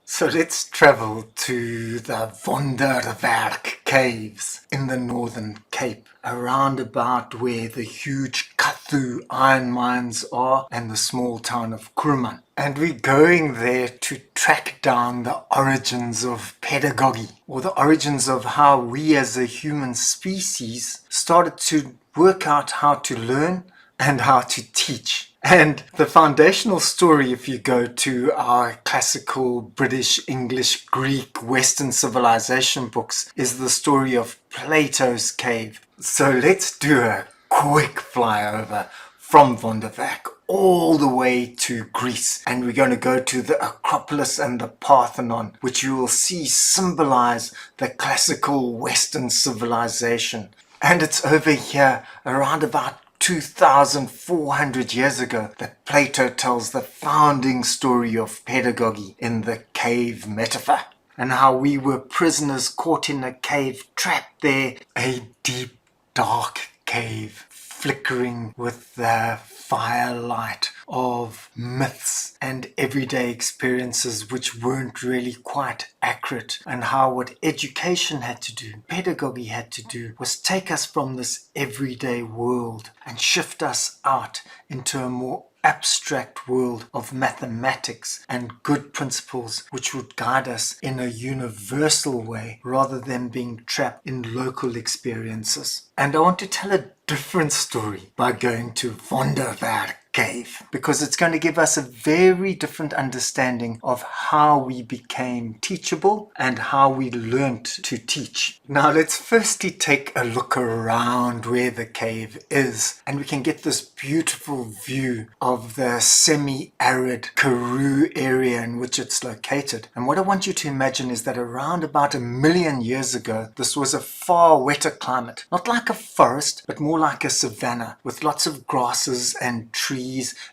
So let's travel to the Wonderwerk Caves in the Northern Cape, around about where the huge Kathu iron mines are and the small town of Kuruman. And we're going there to track down the origins of pedagogy, or the origins of how we as a human species started to work out how to learn and how to teach. And the foundational story, if you go to our classical British, English, Greek, Western civilization books, is the story of Plato's cave. So let's do a quick flyover from Wonderwerk all the way to Greece, and we're going to go to the Acropolis and the Parthenon, which you will see symbolize the classical Western civilization. And it's over here around about 2,400 years ago that Plato tells the founding story of pedagogy in the cave metaphor, and how we were prisoners caught in a cave, trapped there, a deep, dark cave, flickering with the firelight of myths and everyday experiences which weren't really quite accurate, and how what education had to do, pedagogy had to do, was take us from this everyday world and shift us out into a more abstract world of mathematics and good principles which would guide us in a universal way rather than being trapped in local experiences. And I want to tell a different story by going to Wonderwerk Cave, because it's going to give us a very different understanding of how we became teachable and how we learnt to teach. Now let's firstly take a look around where the cave is, and we can get this beautiful view of the semi-arid Karoo area in which it's located. And what I want you to imagine is that around about 1 million years ago, this was a far wetter climate, not like a forest, but more like a savanna, with lots of grasses and trees,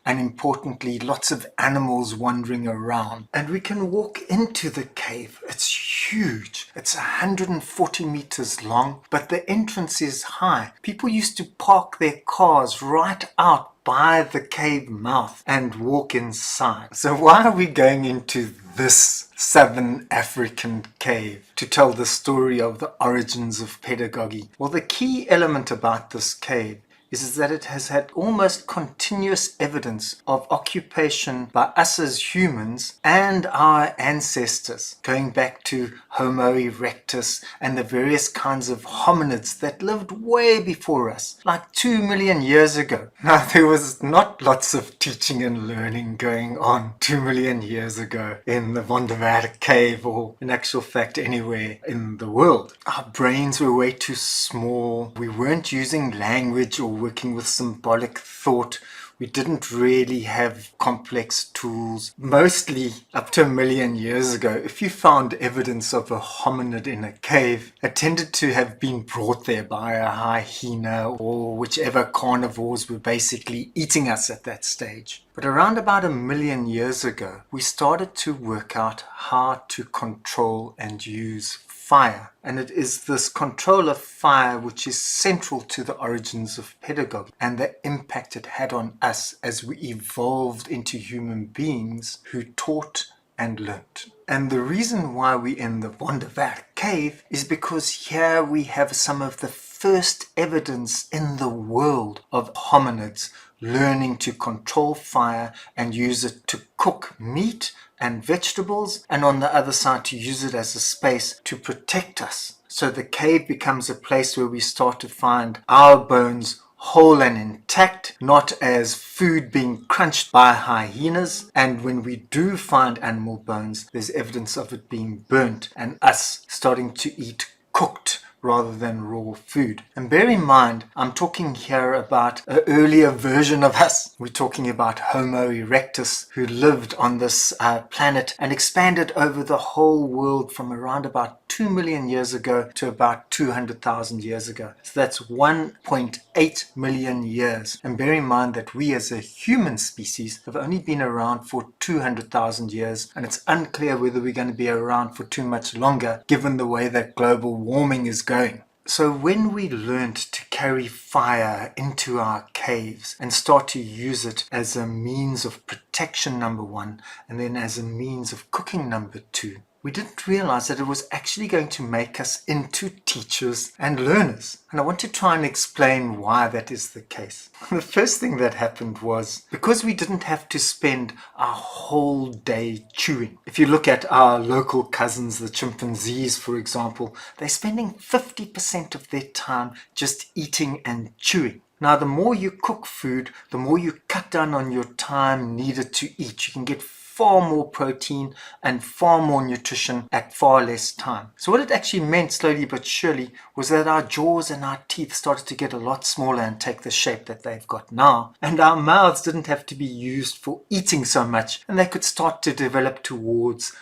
and importantly lots of animals wandering around. And we can walk into the cave. It's huge. It's 140 meters long, but the entrance is high. People used to park their cars right out by the cave mouth and walk inside. So why are we going into this southern African cave? To tell the story of the origins of pedagogy. Well, the key element about this cave is that it has had almost continuous evidence of occupation by us as humans and our ancestors, going back to Homo erectus and the various kinds of hominids that lived way before us, like 2 million years ago. Now, there was not lots of teaching and learning going on 2 million years ago in the Wonderwerk Cave, or in actual fact anywhere in the world. Our brains were way too small. We weren't using language or working with symbolic thought. We didn't really have complex tools. Mostly up to 1 million years ago, if you found evidence of a hominid in a cave, it tended to have been brought there by a hyena or whichever carnivores were basically eating us at that stage. But around about 1 million years ago, we started to work out how to control and use fire. And it is this control of fire which is central to the origins of pedagogy and the impact it had on us as we evolved into human beings who taught and learnt. And the reason why we're in the Wonderwerk Cave is because here we have some of the first evidence in the world of hominids learning to control fire and use it to cook meat and vegetables, and on the other side to use it as a space to protect us. So the cave becomes a place where we start to find our bones whole and intact, not as food being crunched by hyenas. And when we do find animal bones, there's evidence of it being burnt and us starting to eat cooked rather than raw food. And bear in mind, I'm talking here about an earlier version of us. We're talking about Homo erectus, who lived on this planet and expanded over the whole world from around about 2 million years ago to about 200,000 years ago. So that's 1.8 million years. And bear in mind that we as a human species have only been around for 200,000 years, and it's unclear whether we're going to be around for too much longer given the way that global warming is going. So when we learned to carry fire into our caves and start to use it as a means of protection, number one, and then as a means of cooking, number two, we didn't realize that it was actually going to make us into teachers and learners. And I want to try and explain why that is the case. The first thing that happened was because we didn't have to spend our whole day chewing. If you look at our local cousins, the chimpanzees, for example, they're spending 50% of their time just eating and chewing. Now, the more you cook food, the more you cut down on your time needed to eat. You can get far more protein and far more nutrition at far less time. So what it actually meant, slowly but surely, was that our jaws and our teeth started to get a lot smaller and take the shape that they've got now. And our mouths didn't have to be used for eating so much, and they could start to develop towards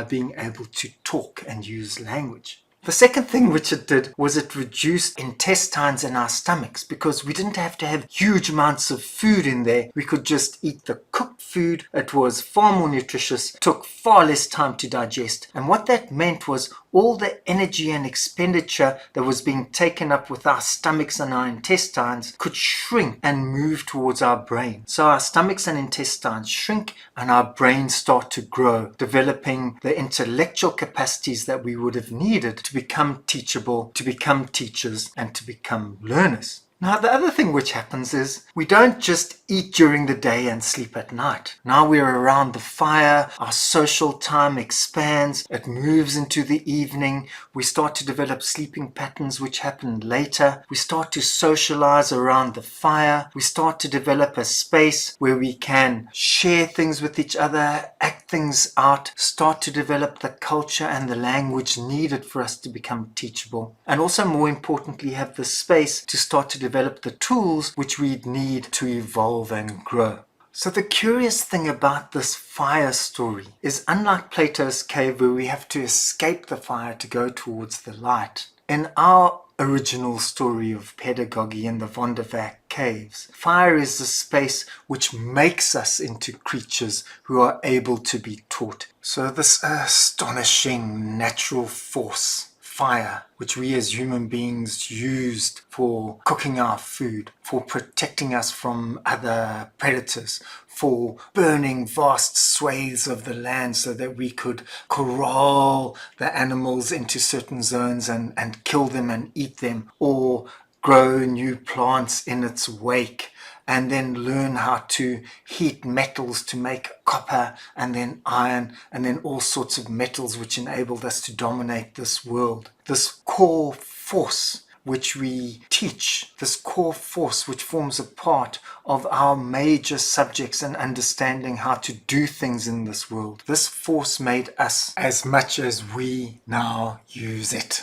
being able to talk and use language. The second thing which it did was it reduced intestines in our stomachs, because we didn't have to have huge amounts of food in there. We could just eat the cooked food. It was far more nutritious, took far less time to digest. And what that meant was all the energy and expenditure that was being taken up with our stomachs and our intestines could shrink and move towards our brain. So our stomachs and intestines shrink and our brains start to grow, developing the intellectual capacities that we would have needed to become teachable, to become teachers, and to become learners. Now, the other thing which happens is we don't just eat during the day and sleep at night. Now we're around the fire, our social time expands, it moves into the evening, we start to develop sleeping patterns which happen later, we start to socialize around the fire, we start to develop a space where we can share things with each other, act things out, start to develop the culture and the language needed for us to become teachable, and also more importantly have the space to start to develop the tools which we need to evolve and grow. So the curious thing about this fire story is, unlike Plato's cave where we have to escape the fire to go towards the light, in our original story of pedagogy in the Wonderwerk caves, fire is the space which makes us into creatures who are able to be taught. So this astonishing natural force, fire, which we as human beings used for cooking our food, for protecting us from other predators, for burning vast swathes of the land so that we could corral the animals into certain zones and kill them and eat them, or grow new plants in its wake, and then learn how to heat metals to make copper and then iron and then all sorts of metals which enabled us to dominate this world. This core force which we teach, this core force which forms a part of our major subjects and understanding how to do things in this world. This force made us as much as we now use it.